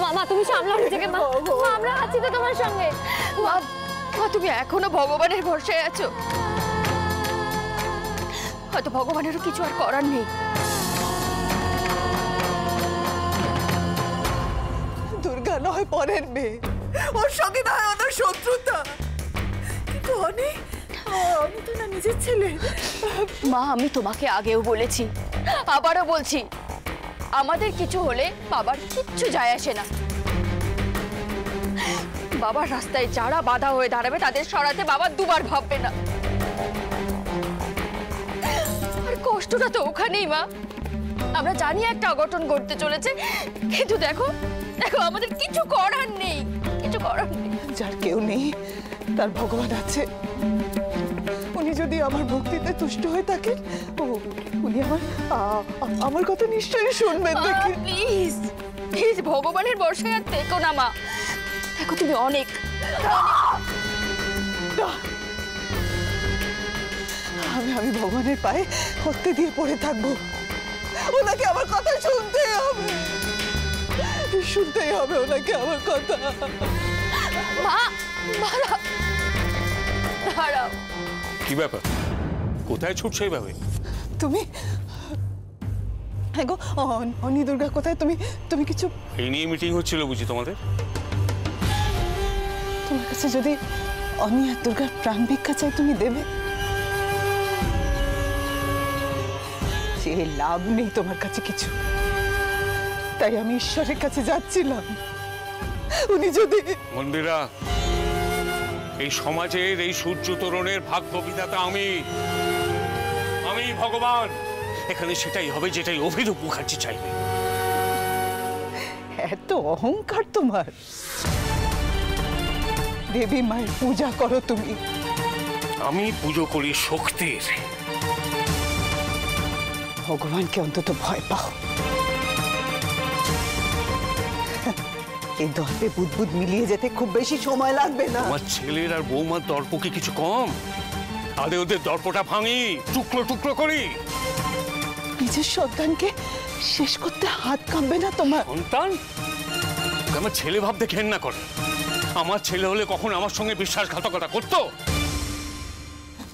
মা তুমি সামলাও নিজেকে মা। আমরা আছি তো তোমার সঙ্গে। মা তুমি এখনো ভগবানের ভরসায় আছো? হয়তো ভগবানেরও কিছু আর করার নেই। দুর্গা নয় পরের মেয়ে, ওর সঙ্গে নয় ওদের শত্রুতা, কিন্তু আমি তো না নিজের ছেলে। মা আমি তোমাকে আগেও বলেছি, আবারও বলছি, আমাদের কিছু হলে বাবার কিচ্ছু যায় আসে না। বাবার রাস্তায় যারা বাধা হয়ে দাঁড়াবে তাদের সরাতে বাবা দুবার ভাববে না। আর কষ্টটা তো ওখানেই মা। আমরা জানি একটা অঘটন ঘটতে চলেছে, কিন্তু দেখো দেখো আমাদের কিছু করার নেই, কিছু করার নেই। যার কেউ নেই তার ভগবান আছে। উনি যদি আমার ভক্তিতে তুষ্ট হয়ে থাকেন, উনি আমার কথা নিশ্চয়ই শুনবেন। দেখে প্লিজ প্লিজ ভগবানের ভরসায় আর থেকো না মা। দেখো তুমি অনেক আমি ভগবানের পায়ে হত্যে দিয়ে পড়ে থাকবো। ওনাকে আমার কথা শুনতেই হবে, শুনতেই হবে ওনাকে আমার কথা। মা দাঁড়াও। কি ব্যাপার, কোথায় ছুটছো এইভাবে? তুমি হ্যাঁ গো অনি দুর্গা কোথায়? তুমি কিছু এই নিয়ে মিটিং হচ্ছিল বুঝি তোমাদের? তোমার কাছে যদি অনি আর দুর্গার প্রাণ ভিক্ষা চাই তুমি দেবে? সে লাভ নেই তোমার কাছে কিছু, তাই আমি ঈশ্বরের কাছে যাচ্ছিলাম। উনি যদি মন্দিরা, এই সমাজের এই সূর্য তরুণের ভাগ্য বিধাতা আমি ভগবান। এখানে সেটাই হবে যেটাই অভিরূপ মুখার্জি চাইবে। এত অহংকার তোমার। দেবী মায়ের পূজা করো তুমি। আমি পুজো করি শক্তির। ভগবানকে অন্তত ভয় পাও। এই দর্পে বুদবুদ মিলিয়ে যেতে খুব বেশি সময় লাগবে না। আমার ছেলের আর বৌমার দর্প কি কিছু কম? আদে ওদের দর্পটা ভাঙি, টুকরো টুকরো করি। নিজের সন্তানকে শেষ করতে হাত কাঁপবে না তোমার? সন্তান? আমার ছেলে ভাবতে ঘেন্না করে। আমার ছেলে হলে কখন আমার সঙ্গে বিশ্বাসঘাতকতা করতো?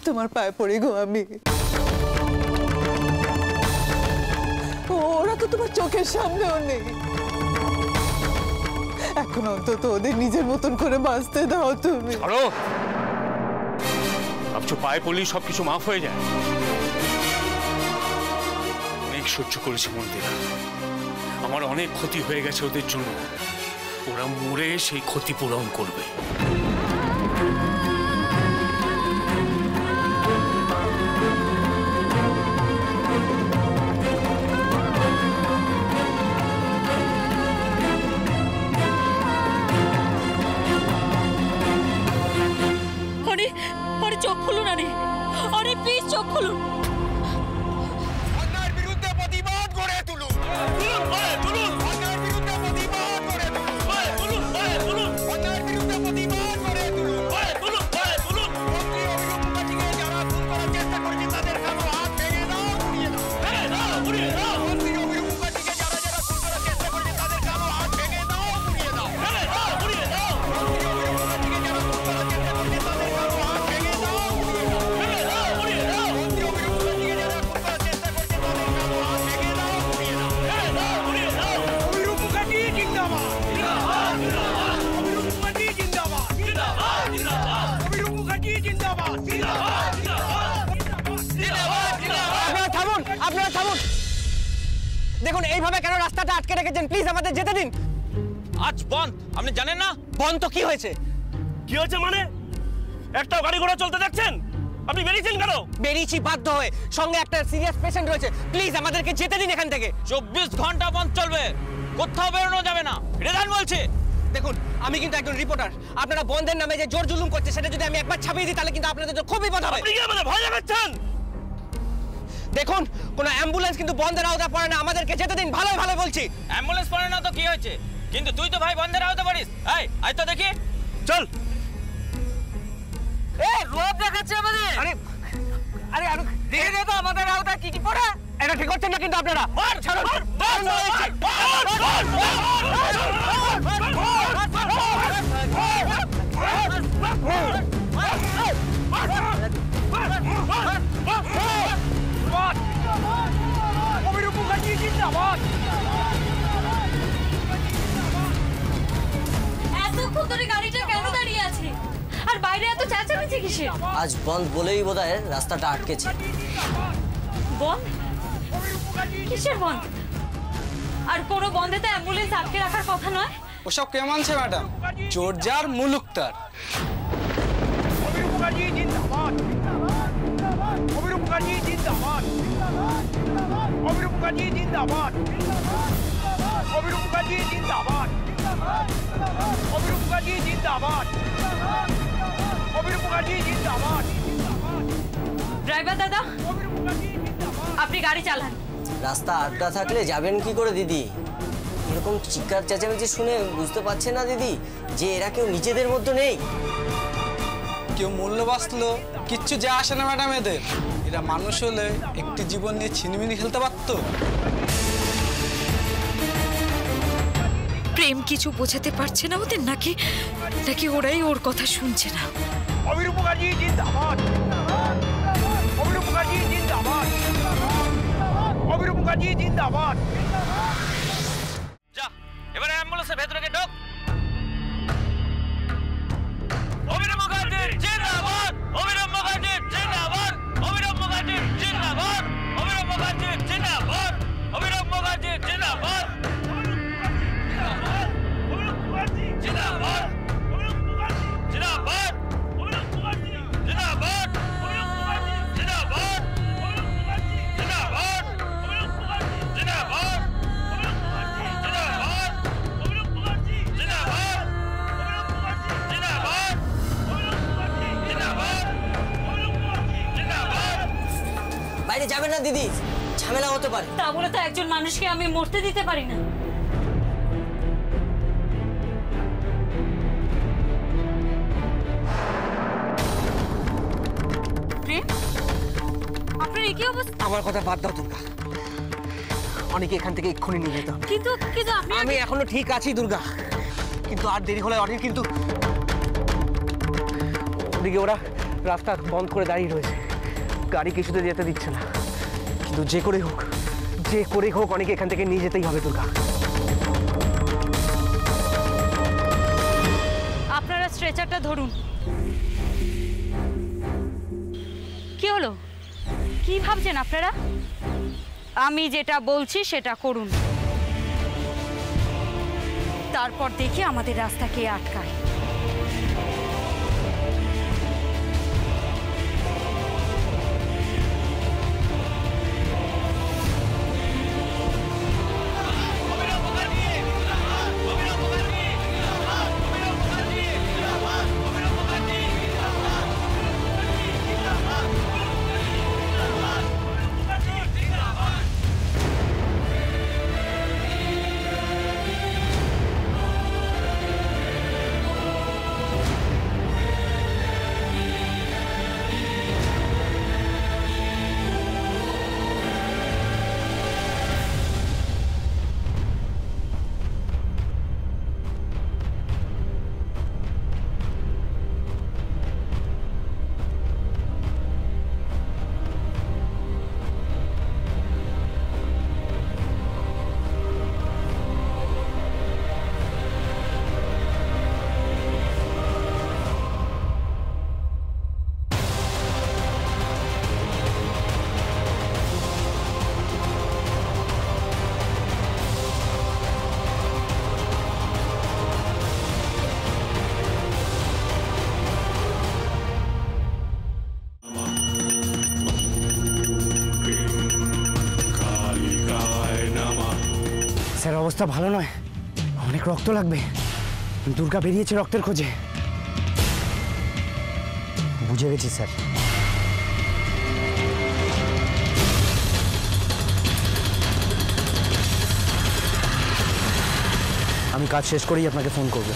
তোমার পায়ে পড়ে গো আমি। ওরা তো তোমার চোখের সামনেও নেই। এখন অন্তত ওদের নিজের মতন করে বাঁচতে দাও তুমি। ছাড়ো, ভাবছো পায়ে পড়লেই সবকিছু মাফ হয়ে যায়? অনেক সহ্য করেছে মন্দিরা, আমার অনেক ক্ষতি হয়ে গেছে ওদের জন্য। ওরা মরে সেই ক্ষতি পূরণ করবে। চোখ খুলুন আরে প্লিজ চোখ খুলুন। অন্যায়ের বিরুদ্ধে প্রতিবাদ গড়ে তুলুন। অন্যায়ের বিরুদ্ধে প্রতিবাদ গড়ে তুলুন। অন্যায়ের বিরুদ্ধে প্রতিবাদ গড়ে তুলুন। মন্ত্রী অভিরূপ মুখার্জিকে যারা খুন করার চেষ্টা করেছে তাদের কারো হাত ভেঙে দাও, গুড়িয়ে দাও। মন্ত্রী অভিরূপ মুখার্জিকে যারা খুন করার চেষ্টা করেছে তাদের কারো হাত ভেঙে দাও, গুড়িয়ে দাও। মন্ত্রী অভিরূপ মুখার্জিকে যারা খুন করার চেষ্টা করেছে তাদের কারো হাত ভেঙে দাও, গুড়িয়ে দাও। মন্ত্রী অভিরূপ মুখার্জিকে যারা খুন করার চেষ্টা করেছে তাদের কারো হাত ভেঙে দাও, গুড়িয়ে দাও। অভিরূপ মুখার্জি জিন্দাবাদ। অভিরূপ মুখার্জি জিন্দাবাদ। অভিরূপ মুখার্জি জিন্দাবাদ। আপনারা থামুন। দেখুন এইভাবে কেন রাস্তাটা আটকে রেখেছেন? প্লিজ আমাদের যেতে দিন। আজ বন্ধ, আপনি জানেন না? বন্ধ তো কি হয়েছে? কি হয়েছে মানে? একটা গাড়ি ঘোড়া চলতে দেখছেন? আপনি বেরিয়েছেন কেন? বেরিয়েছি বাধ্য হয়ে, সঙ্গে একটা সিরিয়াস পেশেন্ট রয়েছে। প্লিজ আমাদেরকে যেতে দিন এখান থেকে। 24 ঘন্টা বন্ধ চলবে, কোথাও বেরোনো যাবে না। রেজাল্ট বলছে। দেখুন আমি কিন্তু একজন রিপোর্টার। আপনারা বন্ধের নামে যে জোর জুলুম করছে সেটা যদি আমি একবার ছাপিয়ে দিই তাহলে কিন্তু আপনাদের খুব বিপদ হবে। আপনি কি আমাদের ভয় দেখাচ্ছেন? দেখুন কোনো অ্যাম্বুলেন্স কিন্তু বন্ধের আওতায় পড়ে না, আমাদেরকে যেতে দিন। ভালো ভালো বলছি। অ্যাম্বুলেন্স পড়ে না তো কি হয়েছে? কিন্তু তুই তো ভাই বন্ধের আওতা পারিস। এই আয় তো দেখি, চল। রোদ দেখাচ্ছে আমাদের। আরে আরে দেখে দে তো আমাদের আওতা কি কি পড়ে। এটা ঠিক হচ্ছে না কিন্তু আপনারা। এতক্ষণ ধরে গাড়িটা কেন দাঁড়িয়ে আছে আর বাইরে এত চেঁচামেচি কিসের? আজ বন্ধ বলেই বোধহয় রাস্তাটা আটকেছে। বন্ধ? কিসের বন্ধ? আর কোনো বন্ধে তো অ্যাম্বুলেন্স আটকে রাখার কথা নয়। ওসব কে মানছে ম্যাডাম? চোর যার মুলুক তার। ড্রাইভার দাদা, আপনি গাড়ি চালান। রাস্তা আটকা থাকলে যাবেন কি করে দিদি? এরকম চিৎকার চেঁচামেচি শুনে বুঝতে পারছে না দিদি যে এরা কেউ নিজেদের মধ্যে নেই? কেউ মূল্য বাঁচলো কিচ্ছু যা আসে না ম্যাডাম এদের। এরা মানুষ হলে একটি জীবন নিয়ে ছিনিমিনি খেলতে পারতো। প্রেম কিছু বোঝাতে পারছে না ওদের, নাকি নাকি ওরাই ওর কথা শুনছে না? অভিরূপ মুখার্জি জিন্দাবাদ, অভিরূপ মুখার্জি জিন্দাবাদ, অভিরূপ মুখার্জি জিন্দাবাদ। যা এবারে অ্যাম্বুলেন্সের ভেতরে ঢোক। অভিরূপ মুখার্জি জিন্দাবাদ, অভিরূপ মুখার্জি জিন্দাবাদ, অভিরূপ মুখার্জি জিন্দাবাদ, অভিরূপ মুখার্জি জিন্দাবাদ, অভিরূপ মুখার্জি জিন্দাবাদ, জিন্দাবাদ, জিন্দাবাদ, জিন্দাবাদ, জিন্দাবাদ, জিন্দাবাদ, জিন্দাবাদ, বাইরে যাবেন না দিদি, ঝামেলা হতে পারে। তা বলে তো একজন মানুষকে আমি মরতে দিতে পারি না। প্রেম, আপনার কি অবস্থা? আমার কথা বাদ দাও দুর্গা, অনেকে এখান থেকে এক্ষুনি নিয়ে যেত। কিন্তু কিন্তু আমি এখনো ঠিক আছি দুর্গা, কিন্তু আর দেরি হলে অনেক কিন্তু ওদিকে ওরা রাস্তা বন্ধ করে দাঁড়িয়ে রয়েছে, গাড়ি কিছুতে যেতে দিচ্ছে না। কিন্তু যে করেই হোক অনেকে এখান থেকে নিয়ে যেতেই হবে দুর্গা। আপনারা স্ট্রেচারটা ধরুন। কি হলো, কি ভাবছেন আপনারা? আমি যেটা বলছি সেটা করুন, তারপর দেখি আমাদের রাস্তা কে আটকায়। স্যার অবস্থা ভালো নয়, অনেক রক্ত লাগবে। দুর্গা বেরিয়েছে রক্তের খোঁজে। বুঝে গেছি স্যার। আমি কাজ শেষ করেই আপনাকে ফোন করব।